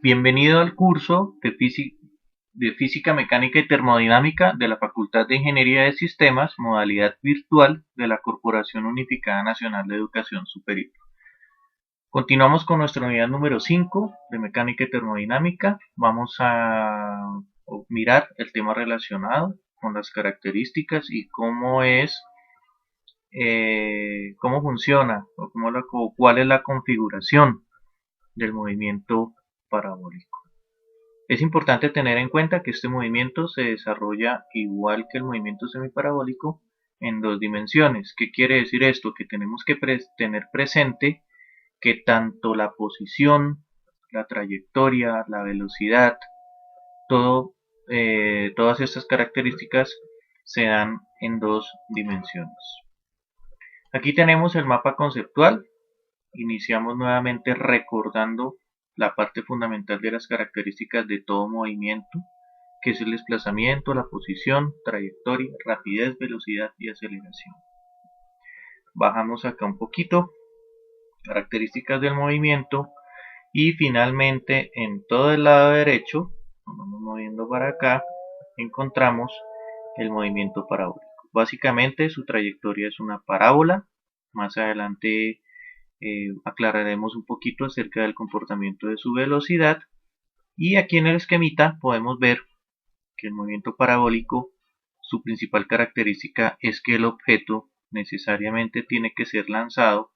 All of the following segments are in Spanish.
Bienvenido al curso de Física Mecánica y Termodinámica de la Facultad de Ingeniería de Sistemas, modalidad virtual de la Corporación Unificada Nacional de Educación Superior. Continuamos con nuestra unidad número 5 de Mecánica y Termodinámica. Vamos a mirar el tema relacionado con las características y cómo funciona o cuál es la configuración del movimiento parabólico. Es importante tener en cuenta que este movimiento se desarrolla igual que el movimiento semiparabólico en dos dimensiones. ¿Qué quiere decir esto? Que tenemos que tener presente que tanto la posición, la trayectoria, la velocidad, todas estas características se dan en dos dimensiones. Aquí tenemos el mapa conceptual. Iniciamos nuevamente recordando la parte fundamental de las características de todo movimiento, que es el desplazamiento, la posición, trayectoria, rapidez, velocidad y aceleración. Bajamos acá un poquito, características del movimiento, y finalmente en todo el lado derecho, vamos moviendo para acá, encontramos el movimiento parabólico. Básicamente su trayectoria es una parábola. Más adelante aclararemos un poquito acerca del comportamiento de su velocidad, y aquí en el esquemita podemos ver que el movimiento parabólico, su principal característica es que el objeto necesariamente tiene que ser lanzado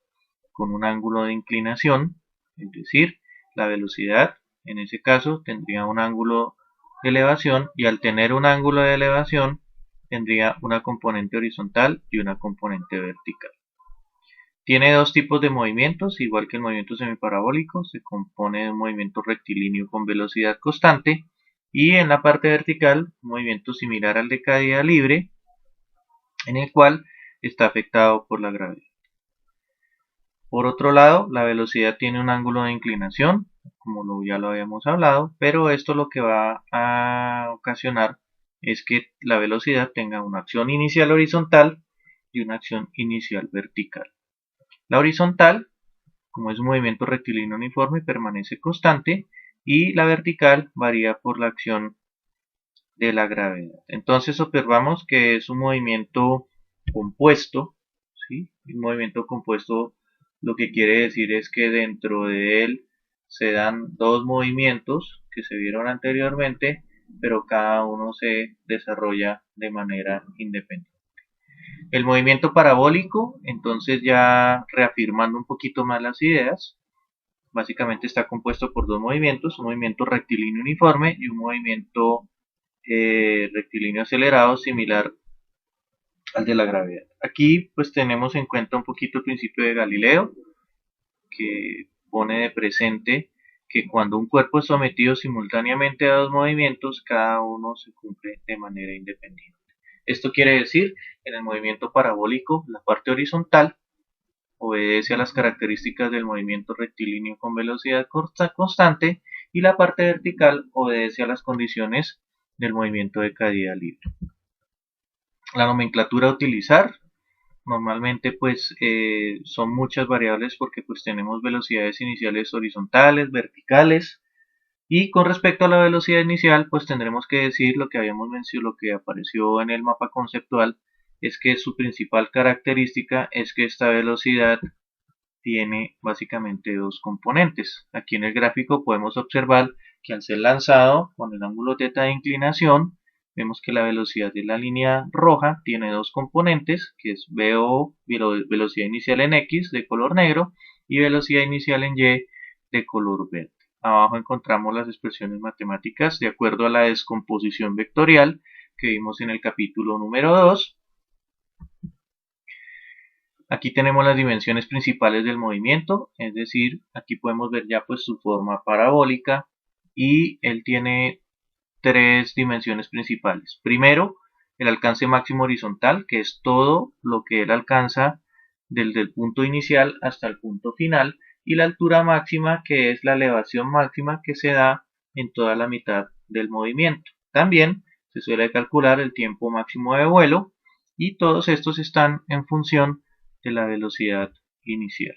con un ángulo de inclinación, es decir, la velocidad en ese caso tendría un ángulo de elevación, y al tener un ángulo de elevación tendría una componente horizontal y una componente vertical. Tiene dos tipos de movimientos, igual que el movimiento semiparabólico. Se compone de un movimiento rectilíneo con velocidad constante, y en la parte vertical un movimiento similar al de caída libre, en el cual está afectado por la gravedad. Por otro lado, la velocidad tiene un ángulo de inclinación, como ya lo habíamos hablado, pero esto lo que va a ocasionar es que la velocidad tenga una acción inicial horizontal y una acción inicial vertical. La horizontal, como es un movimiento rectilíneo uniforme, permanece constante, y la vertical varía por la acción de la gravedad. Entonces observamos que es un movimiento compuesto, ¿sí? Un movimiento compuesto lo que quiere decir es que dentro de él se dan dos movimientos que se vieron anteriormente, pero cada uno se desarrolla de manera independiente. El movimiento parabólico, entonces ya reafirmando un poquito más las ideas, básicamente está compuesto por dos movimientos, un movimiento rectilíneo uniforme y un movimiento rectilíneo acelerado similar al de la gravedad. Aquí pues tenemos en cuenta un poquito el principio de Galileo, que pone de presente que cuando un cuerpo es sometido simultáneamente a dos movimientos, cada uno se cumple de manera independiente. Esto quiere decir, en el movimiento parabólico, la parte horizontal obedece a las características del movimiento rectilíneo con velocidad constante, y la parte vertical obedece a las condiciones del movimiento de caída libre. La nomenclatura a utilizar, normalmente pues son muchas variables, porque pues tenemos velocidades iniciales horizontales, verticales, y con respecto a la velocidad inicial pues tendremos que decir lo que habíamos mencionado, lo que apareció en el mapa conceptual, es que su principal característica es que esta velocidad tiene básicamente dos componentes. Aquí en el gráfico podemos observar que al ser lanzado con el ángulo θ de inclinación, vemos que la velocidad de la línea roja tiene dos componentes, que es VO, velocidad inicial en X de color negro, y velocidad inicial en Y de color verde. Abajo encontramos las expresiones matemáticas de acuerdo a la descomposición vectorial que vimos en el capítulo número 2. Aquí tenemos las dimensiones principales del movimiento, es decir, aquí podemos ver ya pues su forma parabólica, y él tiene tres dimensiones principales. Primero, el alcance máximo horizontal, que es todo lo que él alcanza desde el punto inicial hasta el punto final, y la altura máxima, que es la elevación máxima que se da en toda la mitad del movimiento. También se suele calcular el tiempo máximo de vuelo, y todos estos están en función de la velocidad inicial.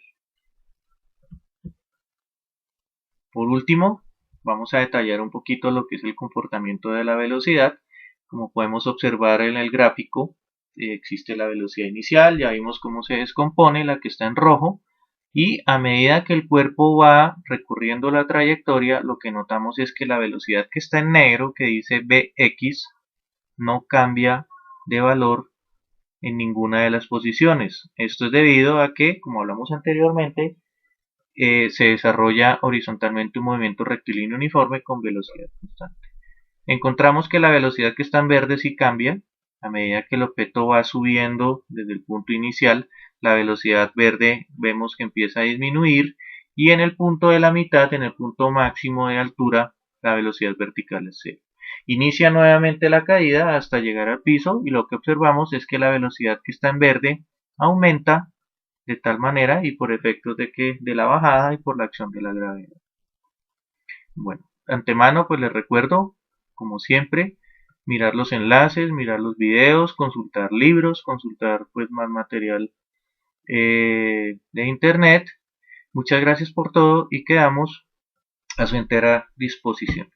Por último, vamos a detallar un poquito lo que es el comportamiento de la velocidad. Como podemos observar en el gráfico, existe la velocidad inicial, ya vimos cómo se descompone, la que está en rojo, y a medida que el cuerpo va recorriendo la trayectoria, lo que notamos es que la velocidad que está en negro, que dice Vx, no cambia de valor en ninguna de las posiciones. Esto es debido a que, como hablamos anteriormente, se desarrolla horizontalmente un movimiento rectilíneo uniforme con velocidad constante. Encontramos que la velocidad que está en verde sí cambia. A medida que el objeto va subiendo desde el punto inicial, la velocidad verde vemos que empieza a disminuir y en el punto de la mitad, en el punto máximo de altura, la velocidad vertical es cero. Inicia nuevamente la caída hasta llegar al piso y lo que observamos es que la velocidad que está en verde aumenta de tal manera y por efectos de la bajada y por la acción de la gravedad. Bueno, de antemano pues les recuerdo, como siempre, mirar los enlaces, mirar los videos, consultar libros, consultar pues más material de internet. Muchas gracias por todo y quedamos a su entera disposición.